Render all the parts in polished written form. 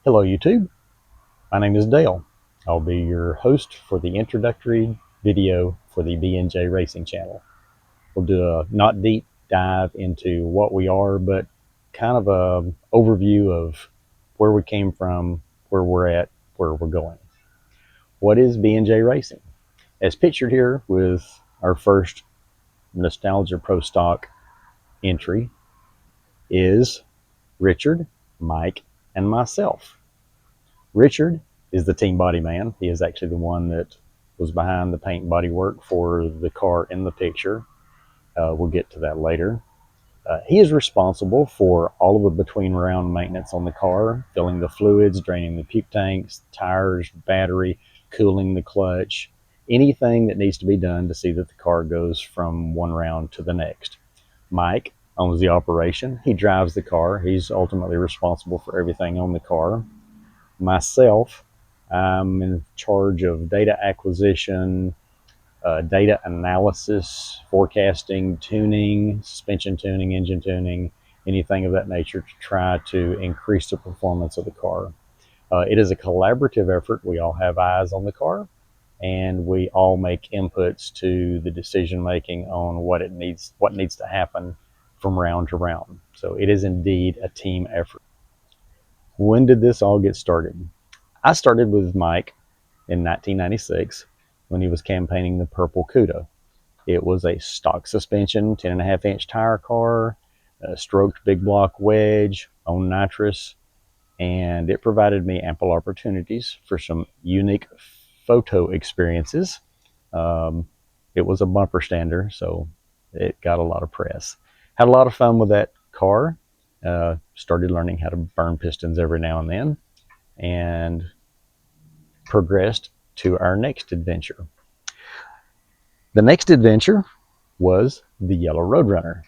Hello YouTube, my name is Dale. I'll be your host for the introductory video for the BNJ Racing channel. We'll do a not deep dive into what we are, but kind of a overview of where we came from, where we're at, where we're going. What is BNJ Racing? As pictured here with our first Nostalgia Pro Stock entry is Richard, Mike, and myself. Richard is the team body man. He is actually the one that was behind the paint and body work for the car in the picture. We'll get to that later. He is responsible for all of the between round maintenance on the car, filling the fluids, draining the puke tanks, tires, battery, cooling the clutch, anything that needs to be done to see that the car goes from one round to the next. Mike owns the operation. He drives the car. He's ultimately responsible for everything on the car. Myself, I'm in charge of data acquisition, data analysis, forecasting, tuning, suspension tuning, engine tuning, anything of that nature to try to increase the performance of the car. It is a collaborative effort. We all have eyes on the car, and we all make inputs to the decision making on what needs to happen from round to round. So it is indeed a team effort. When did this all get started? I started with Mike in 1996 when he was campaigning the Purple Cuda. It was a stock suspension, 10.5-inch tire car, a stroked big block wedge on nitrous, and it provided me ample opportunities for some unique photo experiences. It was a bumper stander, so it got a lot of press. Had a lot of fun with that car. Started learning how to burn pistons every now and then, and progressed to our next adventure. The next adventure was the Yellow Roadrunner.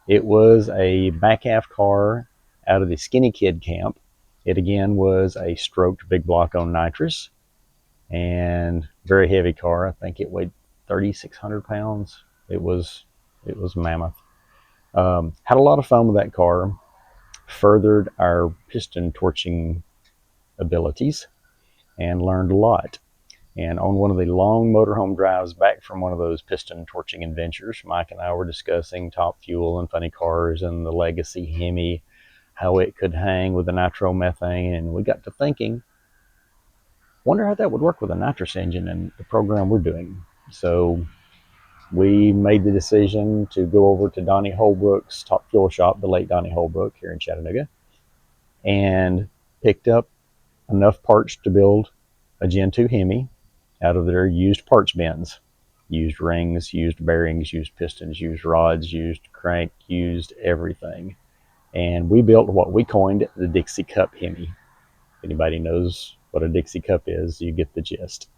It was a back half car out of the Skinny Kid camp. It again was a stroked big block on nitrous and very heavy car. I think it weighed 3,600 pounds. It was mammoth. Had a lot of fun with that car. Furthered our piston torching abilities and learned a lot. And on one of the long motorhome drives back from one of those piston torching adventures, Mike and I were discussing Top Fuel and funny cars and the legacy Hemi, how it could hang with the nitromethane. And we got to thinking, wonder how that would work with a nitrous engine and the program we're doing. So we made the decision to go over to Donnie Holbrook's Top Fuel shop, the late Donnie Holbrook here in Chattanooga, and picked up enough parts to build a Gen 2 Hemi out of their used parts bins. Used rings, used bearings, used pistons, used rods, used crank, used everything. And we built what we coined the Dixie Cup Hemi. If anybody knows what a Dixie Cup is, you get the gist.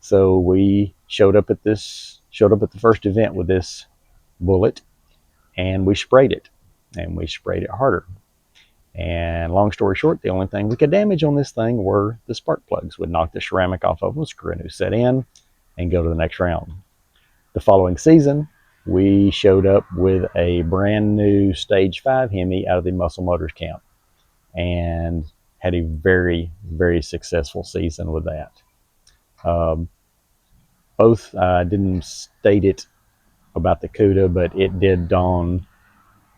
So we showed up at the first event with this bullet, and we sprayed it. And we sprayed it harder. And long story short, the only thing we could damage on this thing were the spark plugs. We'd knock the ceramic off of them, screw a new set in, and go to the next round. The following season, we showed up with a brand new Stage 5 Hemi out of the Muscle Motors camp and had a very, very successful season with that. Both didn't state it about the Cuda, but it did don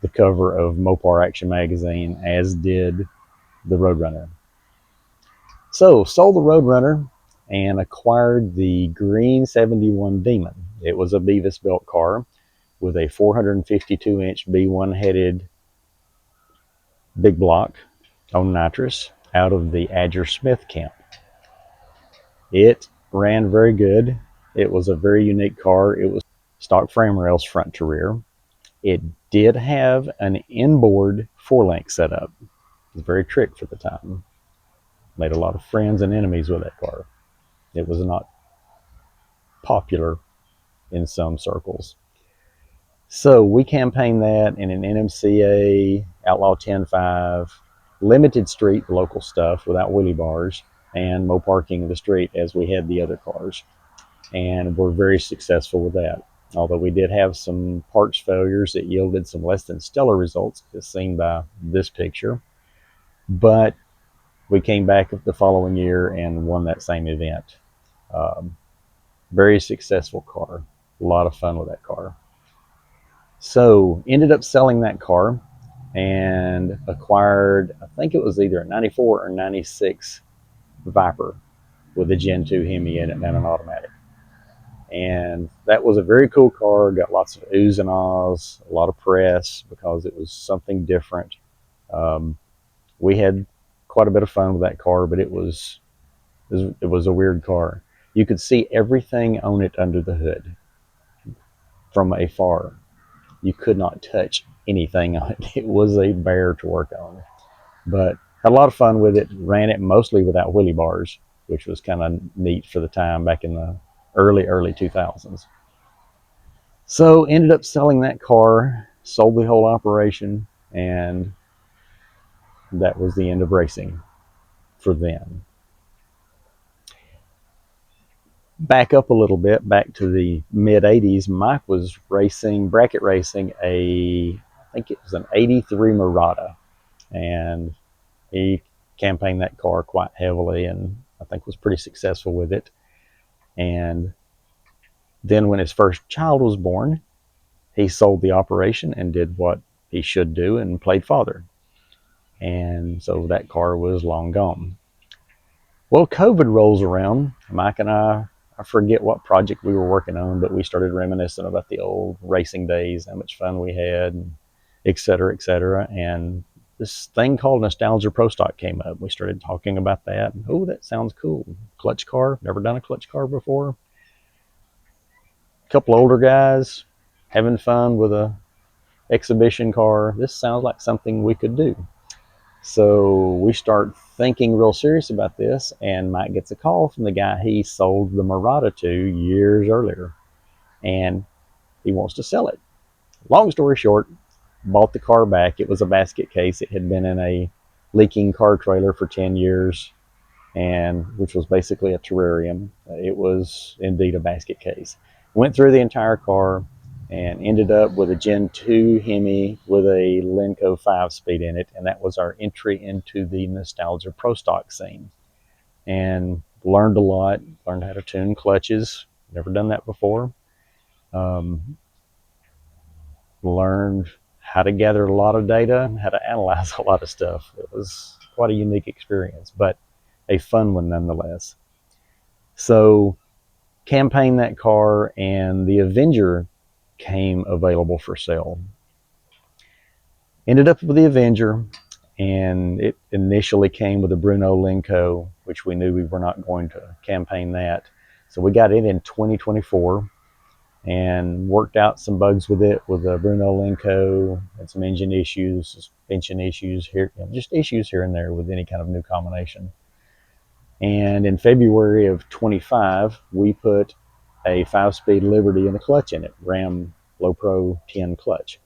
the cover of Mopar Action Magazine, as did the Roadrunner. So sold the Roadrunner and acquired the green 71 Demon. It was a Beavis built car with a 452-inch B1 headed big block on nitrous out of the Adger Smith camp. It ran very good. It was a very unique car. It was stock frame rails front to rear. It did have an inboard 4-link setup. It was very trick for the time. Made a lot of friends and enemies with that car. It was not popular in some circles. So we campaigned that in an NMCA Outlaw 10.5, limited street local stuff without wheelie bars, and Mopar King of the Street as we had the other cars. And we're very successful with that. Although we did have some parts failures that yielded some less than stellar results, as seen by this picture. But we came back the following year and won that same event. Very successful car. A lot of fun with that car. So ended up selling that car and acquired, I think it was either a 94 or 96 Viper with a Gen 2 Hemi in it and an automatic. And that was a very cool car. Got lots of oohs and ahs, a lot of press because it was something different. We had quite a bit of fun with that car, but it was a weird car. You could see everything on it under the hood from afar. You could not touch anything on it. It was a bear to work on, but had a lot of fun with it. Ran it mostly without wheelie bars, which was kind of neat for the time back in the early 2000s. So ended up selling that car, sold the whole operation, and that was the end of racing for them. Back up a little bit, back to the mid 80s, Mike was racing, bracket racing, I think it was an 83 Mirada, and he campaigned that car quite heavily and I think was pretty successful with it. And then when his first child was born, he sold the operation and did what he should do and played father. And so that car was long gone. Well, COVID rolls around. Mike and I forget what project we were working on, but we started reminiscing about the old racing days, how much fun we had, and et cetera, et cetera. And this thing called Nostalgia Pro Stock came up. We started talking about that. Oh, that sounds cool. Clutch car. Never done a clutch car before. A couple older guys having fun with a exhibition car. This sounds like something we could do. So we start thinking real serious about this, and Mike gets a call from the guy he sold the Mirada to years earlier, and he wants to sell it. Long story short, bought the car back. It was a basket case. It had been in a leaking car trailer for 10 years, and which was basically a terrarium. It was indeed a basket case. Went through the entire car and ended up with a Gen 2 Hemi with a Lenco 5-speed in it, and that was our entry into the Nostalgia Pro Stock scene. And learned a lot, learned how to tune clutches, never done that before. Learned how to gather a lot of data, how to analyze a lot of stuff. It was quite a unique experience, but a fun one nonetheless. So campaigned that car, and the Avenger came available for sale. Ended up with the Avenger, and it initially came with a Bruno Lenco, which we knew we were not going to campaign that. So we got it in 2024 and worked out some bugs with it with a Bruno Lenco, and some engine issues, suspension issues here, just issues here and there with any kind of new combination. And in February of 25, we put a 5-speed Liberty and a clutch in it, Ram Low Pro 10 clutch,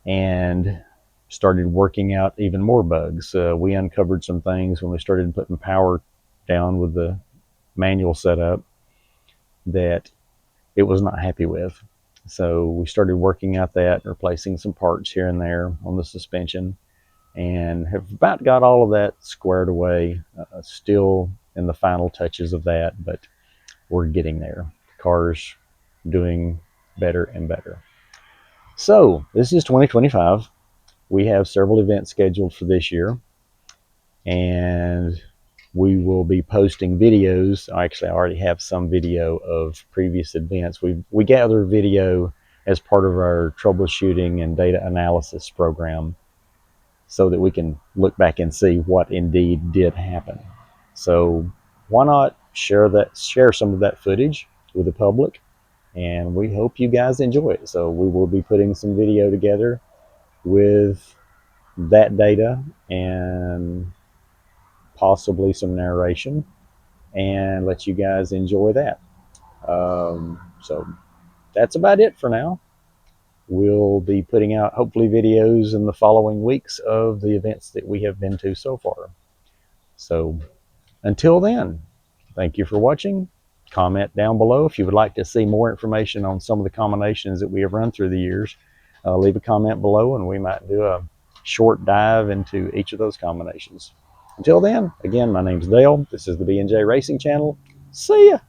and started working out even more bugs. We uncovered some things when we started putting power down with the manual setup that it was not happy with. So we started working out that, replacing some parts here and there on the suspension, and have about got all of that squared away. Still in the final touches of that, but we're getting there. The car's doing better and better. So this is 2025. We have several events scheduled for this year, and we will be posting videos. Actually, I already have some video of previous events. We gather video as part of our troubleshooting and data analysis program, so that we can look back and see what indeed did happen. So why not share some of that footage with the public, and we hope you guys enjoy it. So we will be putting some video together with that data and possibly some narration, and let you guys enjoy that. So that's about it for now. We'll be putting out hopefully videos in the following weeks of the events that we have been to so far. So until then, thank you for watching. Comment down below if you would like to see more information on some of the combinations that we have run through the years. Leave a comment below and we might do a short dive into each of those combinations. Until then, again, my name's Dale. This is the BNJ Racing channel. See ya.